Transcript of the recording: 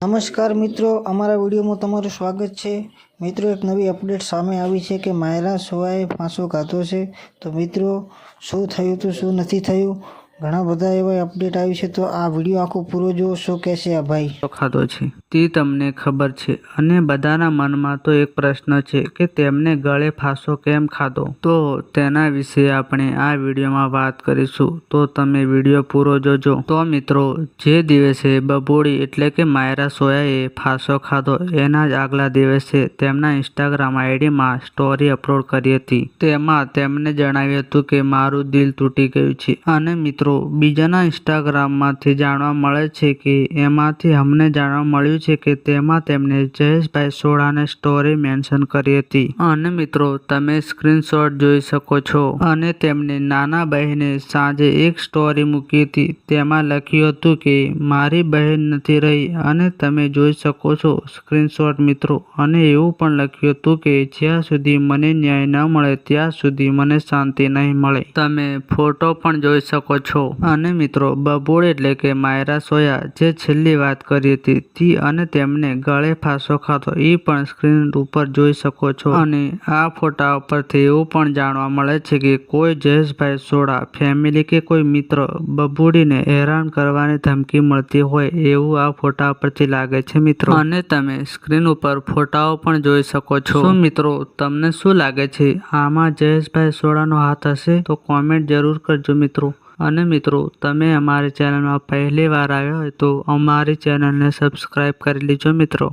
નમસ્કાર મિત્રો, અમારા વિડીયોમાં તમારું સ્વાગત છે। મિત્રો, એક નવી અપડેટ સામે આવી છે કે માયરા સોયાએ ફાંસો ખાધો છે। તો મિત્રો, શું થયું તો શું નથી થયું, ઘણા બધા એવા અપડેટ આવી છે। તો આ વિડીયો આખો પૂરો જુઓ। શું કહેશે આ ભાઈ? ખાધો છે તે તમને ખબર છે, અને બધાના મનમાં તો એક પ્રશ્ન છે કે તેમને ગળે ફાંસો કેમ ખાધો। તો તેના વિશે આપણે આ વિડીયોમાં વાત કરીશું, તો તમે વિડીયો પૂરો જોજો। તો મિત્રો, જે દિવસે બબોડી એટલે કે માયરા સોયાએ ફાંસો ખાધો એના જ આગલા દિવસે તેમના ઇન્સ્ટાગ્રામ આઈડીમાં સ્ટોરી અપલોડ કરી હતી। તેમાં તેમને જણાવ્યું હતું કે મારું દિલ તૂટી ગયું છે। અને મિત્રો, બીજાના ઇન્સ્ટાગ્રામમાંથી જાણવા મળે છે કે એમાંથી અમને જાણવા મળ્યું છે કે તેમાં તેમણે જયેશભાઈ સોઢાને સ્ટોરી મેન્શન કરી હતી। અને મિત્રો, તમે સ્ક્રીનશોટ જોઈ શકો છો। અને તેમણે નાના બહેને સાંજે એક સ્ટોરી મૂકી હતી, તેમાં લખ્યું હતું કે મારી બહેન નથી રહી, અને તમે જોઈ શકો છો સ્ક્રીનશોટ મિત્રો। અને એવું પણ લખ્યું હતું કે જ્યાં સુધી મને ન્યાય ન મળે ત્યાં સુધી મને શાંતિ નહીં મળે। તમે ફોટો પણ જોઈ શકો છો। અને મિત્રો, બબોડી એટલે કે માયરા સોયા જે છેલ્લી વાત કરી હતી તી અને તેમને ગળે ફાંસો ખાધો એ પણ સ્ક્રીન ઉપર જોઈ શકો છો। અને આ ફોટા ઉપરથી એવું પણ જાણવા મળે છે કે કોઈ જયેશભાઈ સોઢા ફેમિલી કે કોઈ મિત્ર બબોડીને હેરાન કરવાની ધમકી મળતી હોય એવું આ ફોટા પરથી લાગે છે મિત્રો। અને તમે સ્ક્રીન ઉપર ફોટાઓ પણ જોઈ શકો છો। શું મિત્રો, તમને શું લાગે છે, આમાં જયેશભાઈ સોઢાનો હાથ હશે? તો કોમેન્ટ જરૂર કરજો મિત્રો। અને મિત્રો, તમે અમારી ચેનલમાં પહેલી વાર આવ્યા હોય તો અમારી ચેનલને સબસ્ક્રાઈબ કરી લેજો મિત્રો।